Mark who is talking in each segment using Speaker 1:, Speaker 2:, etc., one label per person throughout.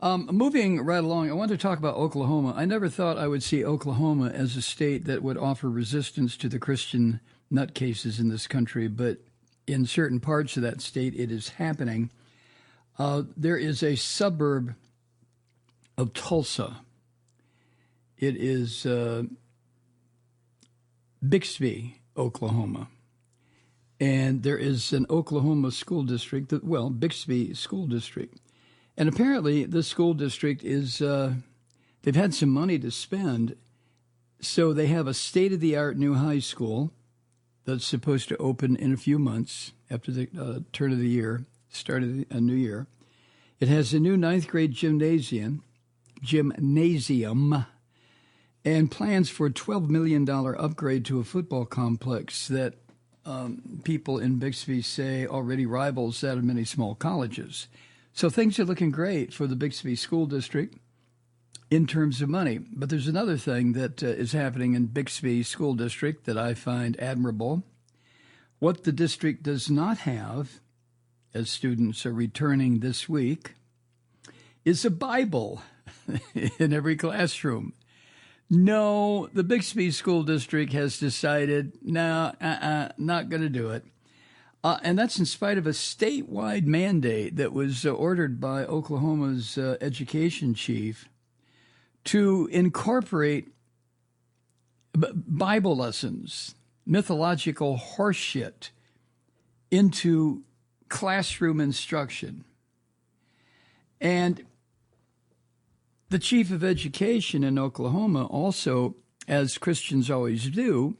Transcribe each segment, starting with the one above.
Speaker 1: Moving right along, I want to talk about Oklahoma. I never thought I would see Oklahoma as a state that would offer resistance to the Christian nutcases in this country, but in certain parts of that state, it is happening. There is a suburb of Tulsa. It is Bixby, Oklahoma. And there is an Oklahoma school district, Bixby School District. And apparently the school district is, they've had some money to spend, so they have a state-of-the-art new high school that's supposed to open in a few months after the turn of the year, start of a new year. It has a new ninth grade gymnasium, and plans for a $12 million upgrade to a football complex that people in Bixby say already rivals that of many small colleges. So things are looking great for the Bixby School District in terms of money. But there's another thing that is happening in Bixby School District that I find admirable. What the district does not have, as students are returning this week, is a Bible in every classroom. No, the Bixby School District has decided, not going to do it. And that's in spite of a statewide mandate that was ordered by Oklahoma's education chief to incorporate Bible lessons, mythological horseshit, into classroom instruction. And the chief of education in Oklahoma also, as Christians always do,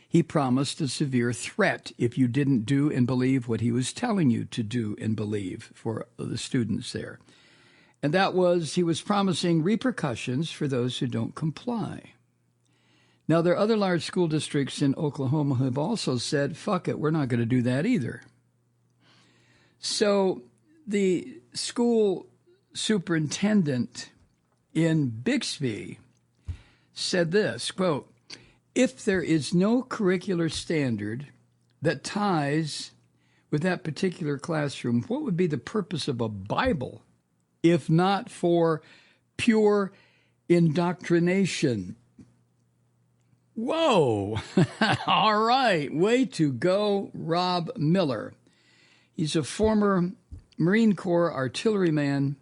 Speaker 1: he promised a severe threat if you didn't do and believe what he was telling you to do and believe for the students there. And that was, he was promising repercussions for those who don't comply. Now, there are other large school districts in Oklahoma who have also said, fuck it, we're not going to do that either. So the school superintendent in Bixby said this, quote, if there is no curricular standard that ties with that particular classroom, what would be the purpose of a Bible if not for pure indoctrination? Whoa. All right. Way to go, Rob Miller. He's a former Marine Corps artilleryman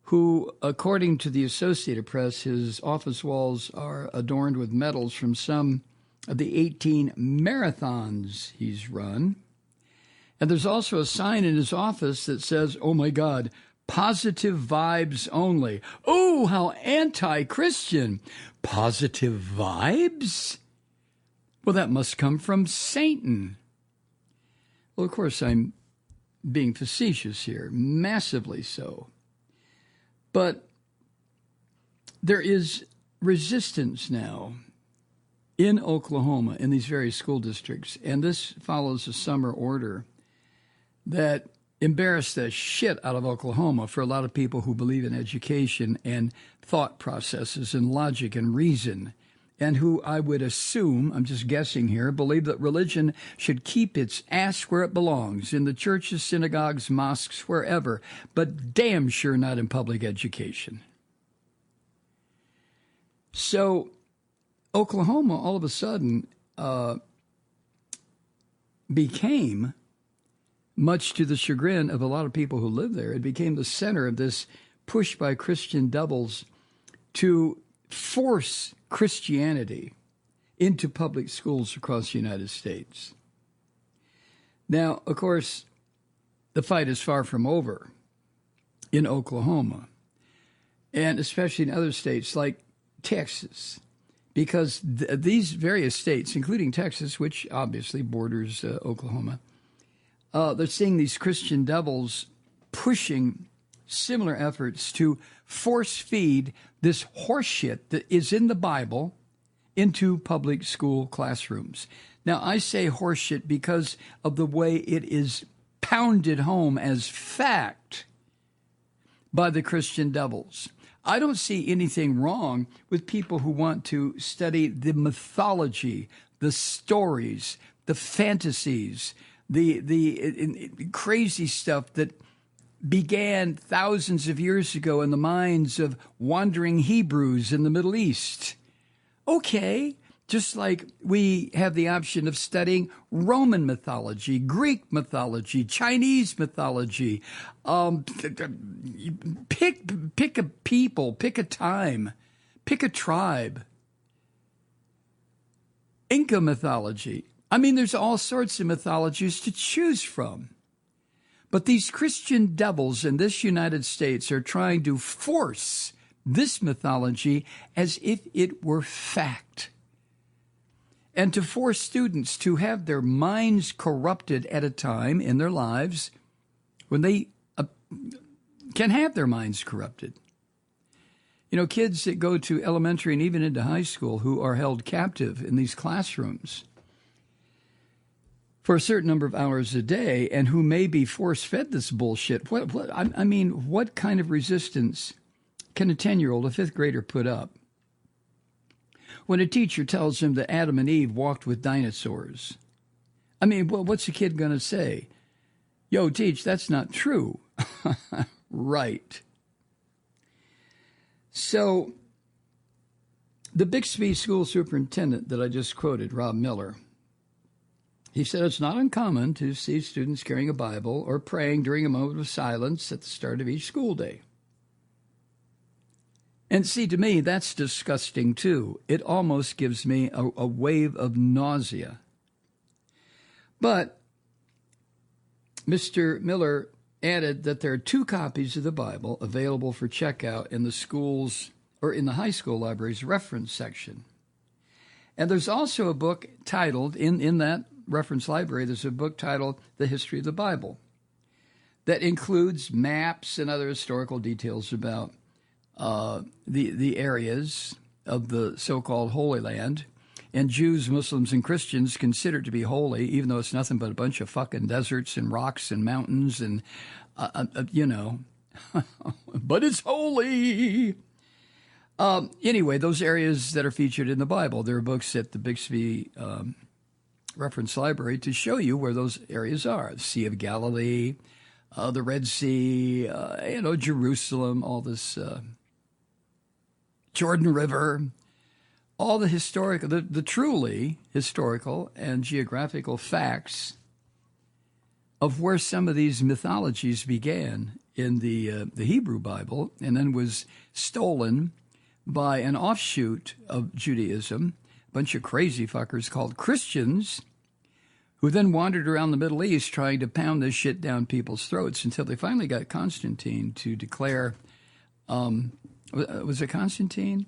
Speaker 1: who, according to the Associated Press, his office walls are adorned with medals from some of the 18 marathons he's run. And there's also a sign in his office that says, oh my God, positive vibes only. Oh, how anti-Christian. Positive vibes? Well, that must come from Satan. Well, of course, I'm being facetious here, massively so. But there is resistance now in Oklahoma in these various school districts, and this follows a summer order that embarrassed the shit out of Oklahoma for a lot of people who believe in education and thought processes and logic and reason, and who I would assume, I'm just guessing here, believe that religion should keep its ass where it belongs, in the churches, synagogues, mosques, wherever, but damn sure not in public education. So Oklahoma all of a sudden became, much to the chagrin of a lot of people who live there, it became the center of this push by Christian devils to force Christianity into public schools across the United States. Now, of course, the fight is far from over in Oklahoma, and especially in other states like Texas, because these various states, including Texas, which obviously borders Oklahoma, they're seeing these Christian devils pushing similar efforts to force feed this horseshit that is in the Bible into public school classrooms. Now, I say horseshit because of the way it is pounded home as fact by the Christian devils. I don't see anything wrong with people who want to study the mythology, the stories, the fantasies, the crazy stuff that began thousands of years ago in the minds of wandering Hebrews in the Middle East. Okay, just like we have the option of studying Roman mythology, Greek mythology, Chinese mythology. Pick a people, pick a time, pick a tribe. Inca mythology. I mean, there's all sorts of mythologies to choose from. But these Christian devils in this United States are trying to force this mythology as if it were fact. And to force students to have their minds corrupted at a time in their lives when they can have their minds corrupted. You know, kids that go to elementary and even into high school who are held captive in these classrooms for a certain number of hours a day and who may be force-fed this bullshit. What kind of resistance can a 10-year-old, a fifth grader, put up when a teacher tells him that Adam and Eve walked with dinosaurs? I mean, what's a kid going to say? Yo, teach, that's not true. Right. So the Bixby school superintendent that I just quoted, Rob Miller, he said it's not uncommon to see students carrying a Bible or praying during a moment of silence at the start of each school day. And see, to me, that's disgusting, too. It almost gives me a wave of nausea. But Mr. Miller added that there are 2 copies of the Bible available for checkout in the schools or in the high school library's reference section. And there's also a book titled, in that reference library, there's a book titled The History of the Bible that includes maps and other historical details about the areas of the so-called Holy Land, and Jews, Muslims, and Christians consider it to be holy, even though it's nothing but a bunch of fucking deserts and rocks and mountains and, but it's holy. Anyway, those areas that are featured in the Bible, there are books at the Bixby Reference Library to show you where those areas are. The Sea of Galilee, the Red Sea, Jerusalem, all this Jordan River, all the historical, the truly historical and geographical facts of where some of these mythologies began in the Hebrew Bible and then was stolen by an offshoot of Judaism, a bunch of crazy fuckers called Christians, who then wandered around the Middle East trying to pound this shit down people's throats until they finally got Constantine to declare, was it Constantine?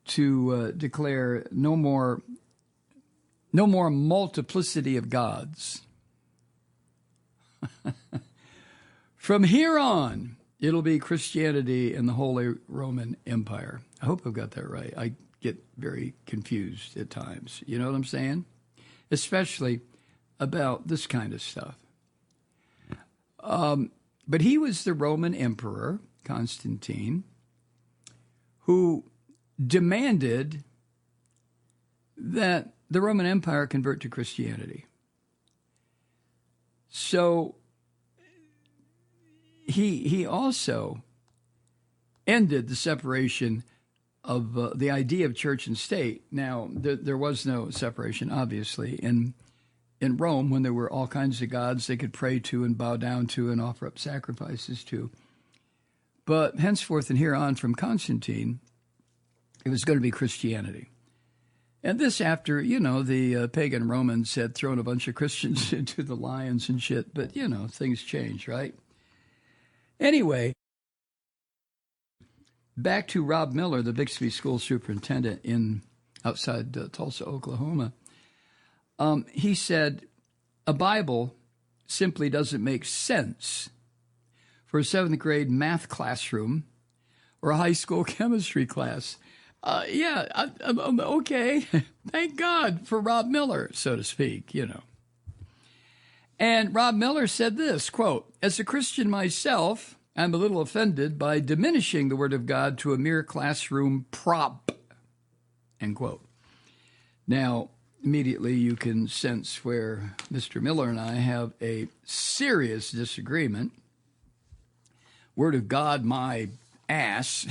Speaker 1: To declare no more multiplicity of gods. From here on, it'll be Christianity and the Holy Roman Empire. I hope I've got that right. I get very confused at times. You know what I'm saying? Especially about this kind of stuff. But he was the Roman emperor, Constantine, who demanded that the Roman Empire convert to Christianity. So he also ended the separation of the idea of church and state. Now, there was no separation, obviously. In Rome, when there were all kinds of gods they could pray to and bow down to and offer up sacrifices to. But henceforth and here on from Constantine, it was going to be Christianity. And this after, the pagan Romans had thrown a bunch of Christians into the lions and shit. But, things change, right? Anyway, back to Rob Miller, the Bixby school superintendent outside Tulsa, Oklahoma. He said, a Bible simply doesn't make sense for a 7th grade math classroom or a high school chemistry class. Okay. Thank God for Rob Miller, so to speak, And Rob Miller said this, quote, as a Christian myself, I'm a little offended by diminishing the Word of God to a mere classroom prop, end quote. Now, immediately you can sense where Mr. Miller and I have a serious disagreement. Word of God, my ass.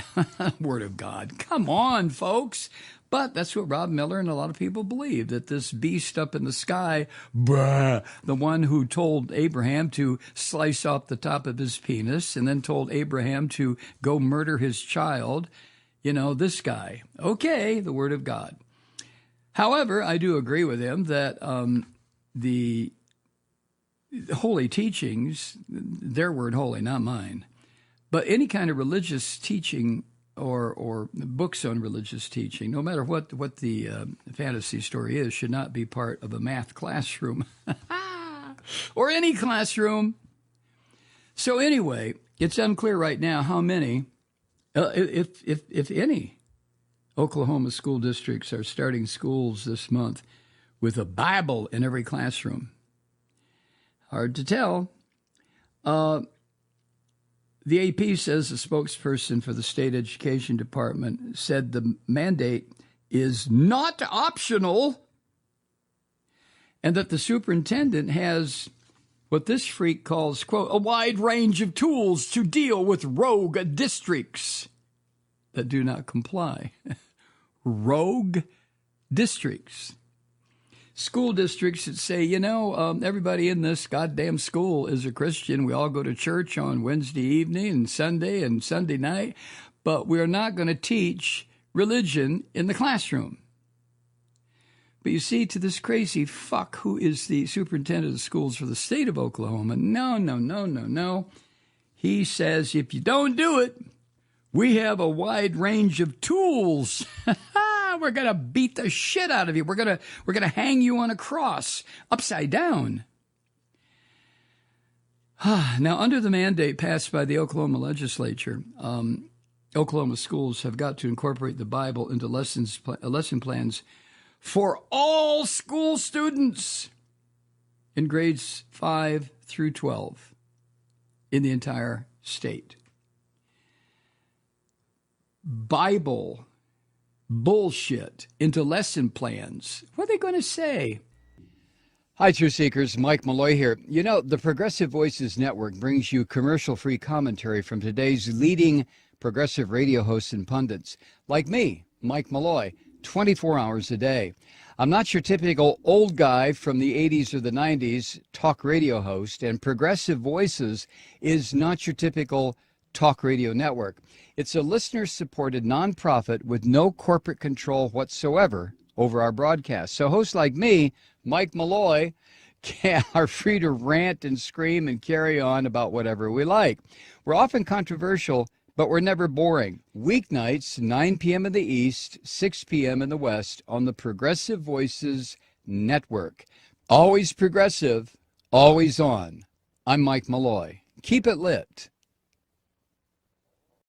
Speaker 1: Word of God. Come on, folks. But that's what Rob Miller and a lot of people believe, that this beast up in the sky, the one who told Abraham to slice off the top of his penis and then told Abraham to go murder his child, this guy. Okay, the Word of God. However, I do agree with him that the holy teachings, their word holy, not mine, but any kind of religious teaching or books on religious teaching, no matter what the fantasy story is, should not be part of a math classroom or any classroom. So anyway, it's unclear right now how many, if any, Oklahoma school districts are starting schools this month with a Bible in every classroom. Hard to tell. The AP says a spokesperson for the state education department said the mandate is not optional and that the superintendent has what this freak calls, quote, a wide range of tools to deal with rogue districts that do not comply. Rogue districts. School districts that say, everybody in this goddamn school is a Christian. We all go to church on Wednesday evening and Sunday night, but we're not going to teach religion in the classroom. But you see, to this crazy fuck who is the superintendent of schools for the state of Oklahoma, no. He says, if you don't do it, we have a wide range of tools. We're going to beat the shit out of you. We're going to hang you on a cross upside down. Now, under the mandate passed by the Oklahoma legislature, Oklahoma schools have got to incorporate the Bible into lesson plans for all school students in grades 5 through 12 in the entire state. Bible bullshit into lesson plans. What are they going to say? Hi, Truth Seekers. Mike Malloy here. The Progressive Voices Network brings you commercial-free commentary from today's leading progressive radio hosts and pundits, like me, Mike Malloy, 24 hours a day. I'm not your typical old guy from the 80s or the 90s talk radio host, and Progressive Voices is not your typical talk radio network. It's a listener-supported nonprofit with no corporate control whatsoever over our broadcast. So hosts like me, Mike Malloy, are free to rant and scream and carry on about whatever we like. We're often controversial, but we're never boring. Weeknights, 9 p.m. in the East, 6 p.m. in the West on the Progressive Voices Network. Always progressive, always on. I'm Mike Malloy. Keep it lit.